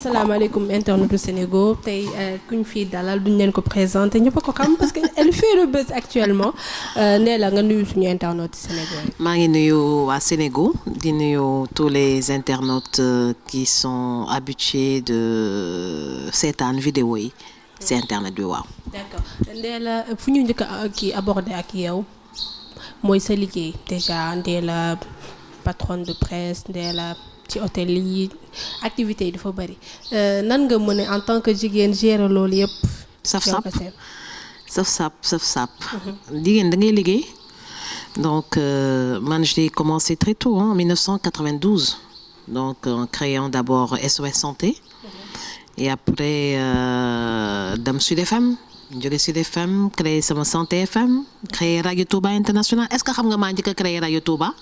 Asalaamaaleykum internetu Sénégal tey ku ñu fii dalal duñ leen ko présenter ñëpp a ko xam parce que elle fait le buzz actuellement nee la nga nuyu suñu internautes Sénégal. maa ngi nuyu waa Sénégal di nuyu tous les internautes qui sont habitués de seetaan vidéo yi ci internet bi waaw. D'accord ndee la fu ñu njëkk a kii aborder ak yow mooy sa liggéey déjà ndee la patronne de presse ndee la ci hôtel yi activité yi dafa bari nan nga mën en tant que jigéen gérer loolu yëpp. saf sap jigéen da ngay liggéey donc man j'ai commencé très tôt en 1992 donc en créant d'abord SOS Santé et après dem Sud FM jóge Sud FM créé sama Santé FM créé Radio Touba International est-ce que xam nga maa njëkk a créé Radio Touba.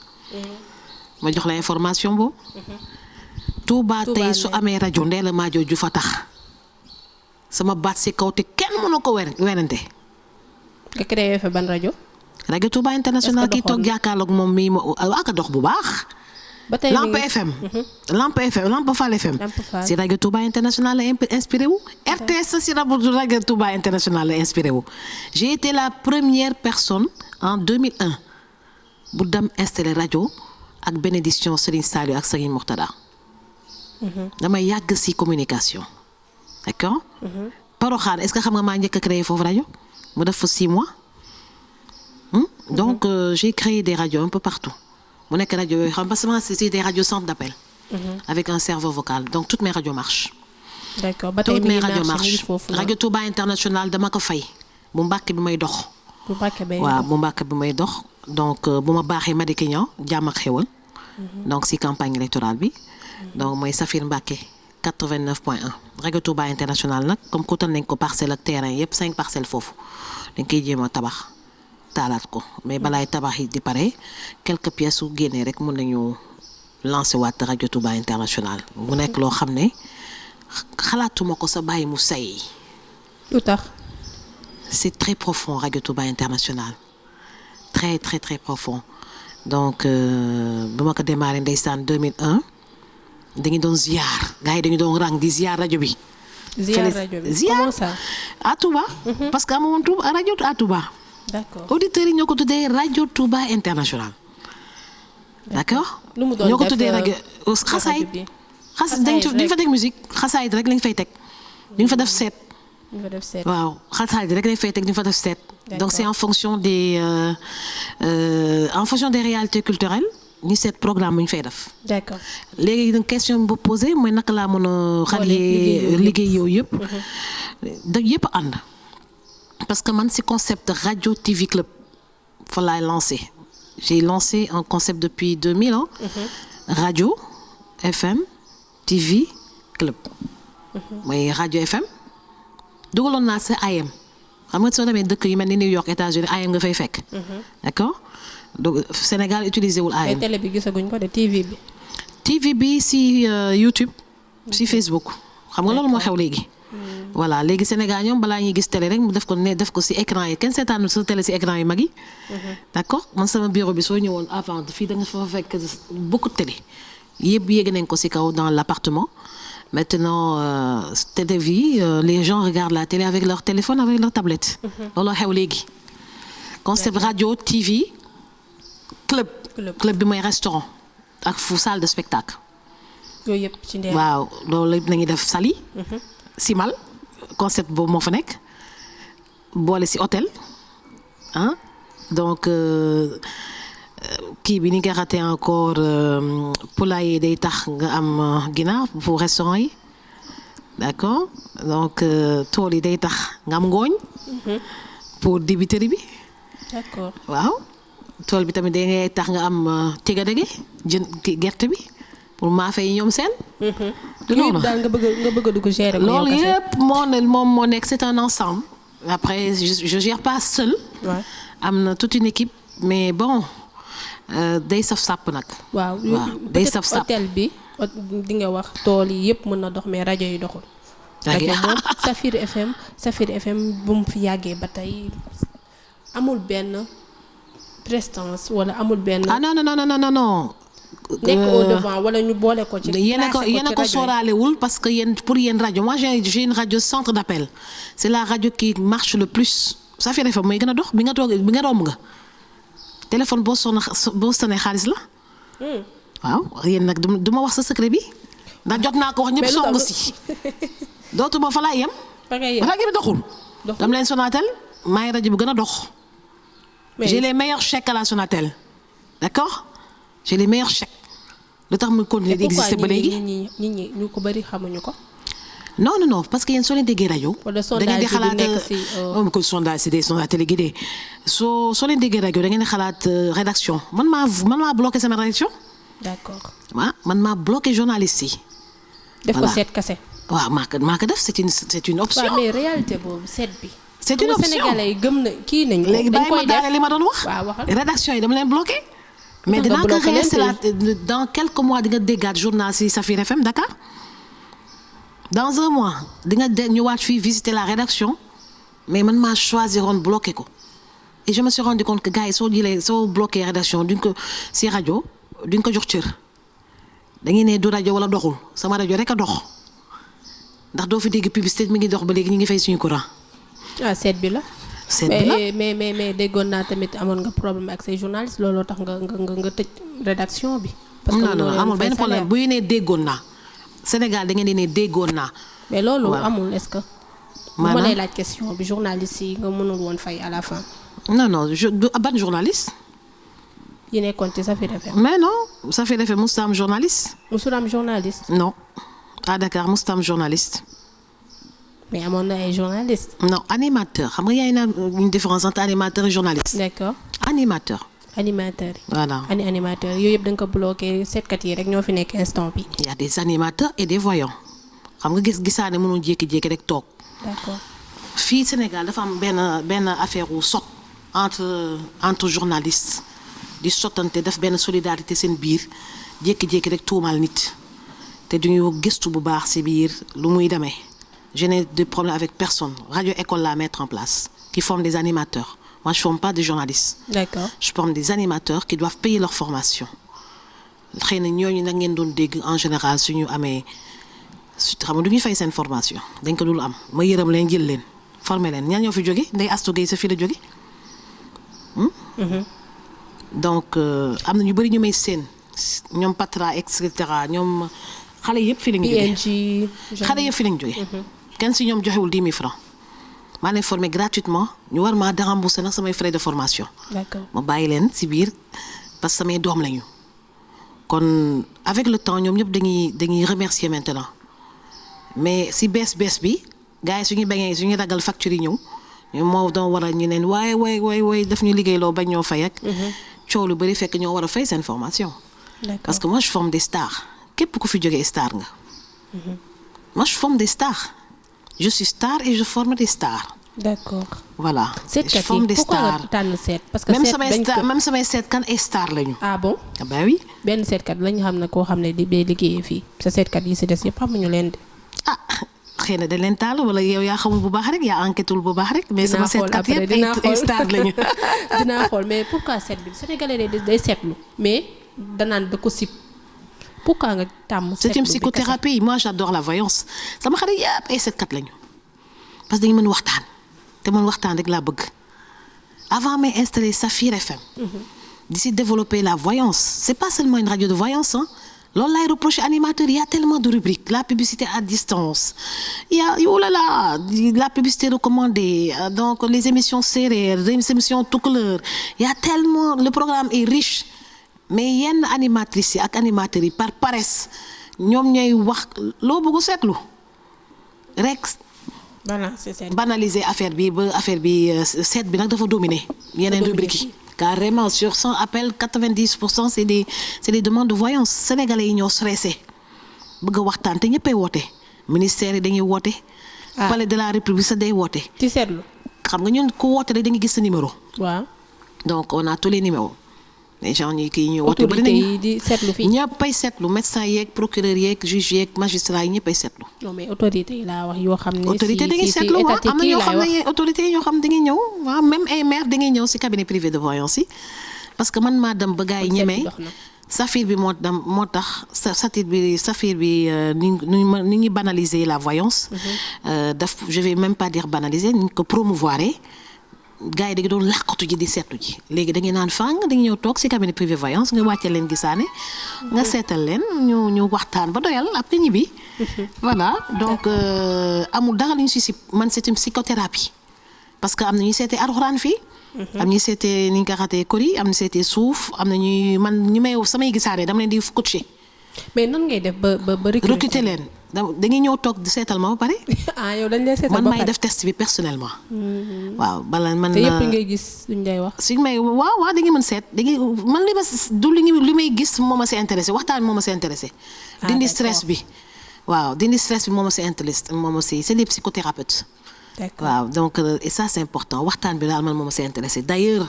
ma jox la information boobu. Touba tey su amee rajo Ndella Madior Diouf fa tax sama baat si kaw te kenn mënu ko werante. nga créé fa ban rajo. rajo Touba International kii toog jàkkaarloog moom mii ak a dox bu baax. ba tey Lamp FM. Lamp Fall FM. si rajo Touba International la inspiré wu. RTS si rajo Touba International la inspiré wu. j'ai été la première personne en 2001 bu dem installer rajo. ak bénédiction Serigne Saliou ak Serigne Mourtada. damay yàgg ci communication. d'accord. Paroxaan est-ce que xam nga maa njëkk a créé foofu rajo mu def fa 6 mois. donc j'ai créé des radios un peu partout mu nekk rajo yooyu xam parce que c'est des radios centres d'appel. avec un serveur vocal donc toutes mes radios marchent. d'accord ba tey toutes mes radios marchent rajo Touba International dama ko fay bu Mbàkke bi may dox. bu Mbàkke bi may dox. donc bu ma baaxee Madické Niang jàmm ak xéwal donc si campagne électorale bi donc mooy Safir Mbacké 89.1 rajo Touba International nag comme kutal nañ ko parcelle ak terrain yëpp 5 parcelles foofu dañ koy jéem a tabax taalaat ko mais balaay tabax yi di pare quelques pièces su génnee rek mën nañu lancer waat rajo Touba International mu nekk loo xam ne xalaatuma ko sa bàyyi mu say. lu tax. c'est très profond rajo Touba International. très très très profond donc bu ma ko démarré ndeysaan 2001 dañu doon ziar gars yi dañu doon rang di ziar rajo bi. ziar rajo bi comment ça. à Touba. parce que amoon Touba rajo à Touba. d'accord auditeurs yi ñoo ko tuddee rajo Touba International. d'accord. lu mu doon ñoo ko tuddee rajo xasaay. dañu fa teg musique xasaay rek lañ fay teg. dañu fa def seet. waaw xasaay rek lañ fay teg dañu fa def seet. donc c'est en fonction des réalités culturelles ñu seet programme bu ñu fay def. d'accord léegi nag question bu posé mooy naka laa mën a xale liggéey yooyu yëpp. da yëpp ànd. parce que man si concept radio TV club fa laay lancé j'ai lancé un concept depuis 2000 ans. radio FM TV club. mooy radio FM dugaloon naa sa AM. xam nga soo demee dëkk yu mel ni New York États-Unis AM nga fay fekk. d'accord donc Sénégal utilisé wul AM. mais télé bi gisaguñ ko de TV bi. TV bi si YouTube. si Facebook. xam nga loolu moo xew léegi. voilà léegi Sénégal ñoom balaa ñuy gis télé rek mu def ko si écran yi kenn seetaanu sa télé si écran yi mag yi. d'accord man sama bureau bi soo ñëwoon avant fii da nga fa fekk beaucoup de télé yëpp yéeg nañ ko si kaw dans l'appartement. Maintenant télé vie les gens regardent la télé avec leur téléphone avec leur tablette. looloo xew léegi. concept radio TV club bi mooy restaurant ak fu salle de spectacle. yooyu yëpp ci ndey. waaw loolu la ñuy def Saly. Simal concept boobu moo fa nekk boole si hôtel ah donc kii bi ni nga raté encore poulailler day tax nga am ginaar pour restaurant yi d'accord donc tool yi day tax nga am ngooñ. pour dibiteri bi. d'accord waaw tool bi tamit day tax nga am tigadege jën gerte bi pour maafe yi ñoom seen. loolu daal nga bëgg a dugg gérer ko loolu yëpp moom moo nekk c'est un ensemble. après je gère pas seul. am na toute une équipe mais bon. day saf sàpp nag. waaw day saf sàpp hôtel bi di nga wax tool yi yëpp mën na dox mais rajo yi doxul. rajo moom Safir FM bu mu fi yàggee ba tey amul benn prestance wala amul benn. ah non non non non non. nekk au devant wala ñu boole ko ci. yéen a ko sooraalewul parce que yéen pour yéen rajo moi j'ai une radio centre d'appel c'est la radio qui marche le plus Safir FM mooy gën a dox bi nga toog bi nga romb nga téléphone boo sonné xaalis la. waaw yéen nag du ma wax sa secret bi ndax jot naa ko wax ñëpp song si dootuma fa laay yem. rajo bi doxul. dam leen Sonatel maay rajo bu gën a dox. j'ai les meilleurs chèques à la Sonatel d'accord j'ai les meilleurs chèques. lu tax mu continuer di exister ba léegi nit ñi ñu ko bari xamuñu ko. non non non parce que yéen soo leen déggee rajo. da ngeen di xalaat que sondage c'est des sondages téléguidés soo leen déggee rajo da ngeen di xalaat rédaction man maa bloqué sama rédaction. d'accord waaw man maa bloqué journaliste yi. def ko seet kase. waaw maa ko def c'est une option. waaw mais réalité boobu seet bi. c'est une option Sénégalais yi gëm na kii nañ ko. léegi bàyyi ma daane li ma doon wax. waaw waxal rédaction yi dama leen bloqué. mais dinaa ko réinstaller dans quelques mois di nga déggaat journal si Safir FM Dakar dans un mois di nga ñëwaat fii visiter la rédaction mais man maa choisiroon bloqué ko et je me suis rendu compte que gars yi soo bloqué rédaction duñ ko si rajo duñ ko jox cër dañuy ne du rajo wala doxul sama rajo rek a dox ndax doo fi dégg publicité mi ngi dox ba léegi ñu ngi fay suñu courant. ah seet bi la. mais déggoon naa tamit amoon nga problème ak say journalistes looloo tax nga tëj rédaction bi. parce que non amul benn problème bu ñu nee déggoon naa Sénégal da ngeen di ne déggoon naa. mais loolu amul est-ce que. maanaam bu ma lay laaj question bi journalistes yi nga mënul woon fay à la fin. non ban journaliste. yi nekkoon ci Safir FM. mais non Safir FM mosut am journaliste. mosul am journaliste. non à Dakar mosut am journaliste. mais amoon na ay journalistes. non animateur xam nga y a une différence entre animateur et journaliste. d'accord animateur. animateur yi. voilà animateur yooyu yëpp da nga ko bloqué seetkat yi rek ñoo fi nekk instant bi. il y a des animateurs et des voyants xam nga gisaane mënul jékki-jékki rek toog. d'accord fii Sénégal dafa am benn affaire wu sot entre journalistes di sottante def benn solidarité seen biir jékki-jékki rek tuumal nit te duñu gëstu bu baax ci biir lu muy demee. Je n'ai de problème avec personne. Radio École la mettre en place, qui forment des animateurs. Moi, je ne forme pas des journalistes. D'accord. Je forme des animateurs qui doivent payer leur formation. xëy na ñooñu nag ngeen doon dégg en général suñu amee xam nga du ñu fay seen formation dañ ko dul am ma yërëm leen jël leen former leen ñaan ñoo fi jóge Ndeye Astou Gueye sa fi la jóge donc am na ñu bëri ñu may seen ñoom Patra et cetera ñoom xale yëpp fi lañ jóge xale yëpp fi lañ jóge kenn si ñoom joxewul 10 000 francs maa leen formé gratuitement ñu war maa rembourser nag samay frais de formation. D'accord. ma bàyyi leen si biir parce que samay doom lañu kon avec le temps ñoom ñëpp dañuy remercier maintenant mais si bees bi gars yi suñu ragal facture yi ñëw ñu moo doon waral ñu neen waaye daf ñu liggéeyloo bañ ñoo fay ak. coow lu bëri fekk ñoo war a fay seen formation. D'accord. Parce que moi je forme des stars képp ku fi jógee star nga. Moi je forme des stars. Je suis star et je forme des stars. D'accord. Voilà. Je forme des stars. Parce que même samay seetkat ay star lañu. Ah bon? Ah bah oui. benn seetkat lañu xam ne koo xam ne day liggéeyee fii sa seetkat yi si des yëpp xamuñu leen de. Ah xëy na dañ leen taal wala yow yaa xamul bu baax rek yaa enquêtul bu baax rek. mais sama seetkat yëpp ay star lañu. dinaa xool mais pourquoi seet bi Sénégalais day seetlu mais danaan da ko sib. Pourquoi nga tàmm c'est une psychothérapie moi j'adore la voyance sama xarit yëpp ay seetkat lañu parce que dañu mën waxtaan te man waxtaan rek laa bëgg avant may installer Safir FM. D'ici développer la voyance c'est pas seulement une radio de voyance hein loolu laay reprocher animateur il y a tellement de rubriques la publicité à distance il y a oh là là la publicité recommandée donc les émissions séeréer les émissions tukulër il y a tellement le programme est riche. mais yenn animatrices yi ak animateurs yi par paresse ñoom ñooy wax loo bëgg seetlu rek. banaliser affaire bi ba affaire bi seet bi nag dafa dominer. yeneen rubriques yi carrément sur 100 appels 90% c'est des demandes de voyance sénégalais yi ñoo stressé bëgg a waxtaan te ñëppay woote ministère yi dañuy woote. palais de la république sax day woote. ci seetlu. xam nga ñun ku woote rek dañuy gis sa numéro. waaw. donc on a tous les numéros. les gens ñi kii ñu woote bëri nañu di seetlu fii. ñëppay seetlu médecin yeeg procureur yeeg juge yeeg magistrat yi ñëppay seetlu. non mais autorité yi laa wax yoo xam ne. autorité da ngay seetlu waaw am na ñoo xam ne autorité yi ñoo xam da ngay ñëw waaw même ay maire da ngay ñëw ci cabinet privé de voyance yi parce que man maa dem ba gars yi ñemee Safir bi moo tax Safir bi ni ñuy banaliser la voyance. Je vais même pas dire banaliser ni ñu ko promouvoir gars yi da nga doon làqatu ji di seetlu ji léegi da ngeen naan fang da nga ñëw toog ci cabinet privé voyance nga wàcce leen gisaane. nga seetal leen ñu waxtaan ba doyal après ñibbi. voilà donc amul dara lu ñu si man c'est une psychothérapie parce que am na ñuy seetee alxuraan fii. am ñuy seetee ni ñu ko xatee kori am na seetee suuf am na ñuy man ñu may samay gisaane dama leen di coacher. mais nan ngay def ba recruter leen dañuy ñëw toog di seetal ma ba pare. ah yow dañ lay seetal ba pare man maay def test bi personnellement. waaw bala man. te yëpp ngay gis luñ lay wax. suñ may waaw da ngay mën seet da ngay man li ma du li may gis moo ma si intéressé waxtaan moo ma si intéressé. dindi stress bi. waaw dindi stress bi moo ma si intéressé moo ma si c'est les psychothérapeutes. waaw donc et ça c'est important waxtaan bi daal man moo ma si intéressé d'ailleurs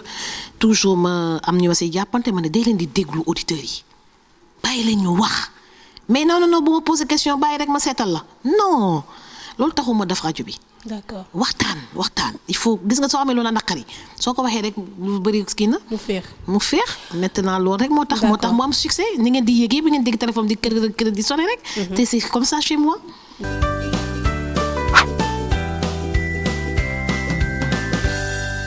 toujours ma am ñu ma si jàppante ma ne day leen di déglu auditeurs yi. bàyyi leen ñu wax mais non bu ma posé question bàyyi rek ma seetal la non loolu taxuma def rajo bi. d'accord waxtaan il faut gis nga soo amee loolu naqari soo ko waxee rek lu bëri kii na. mu féex maintenant loolu rek moo tax mu am succès ni ngeen di yéegee bi ngeen dégg téléphone di kër di sonné rek. te c'est comme ça chez moi.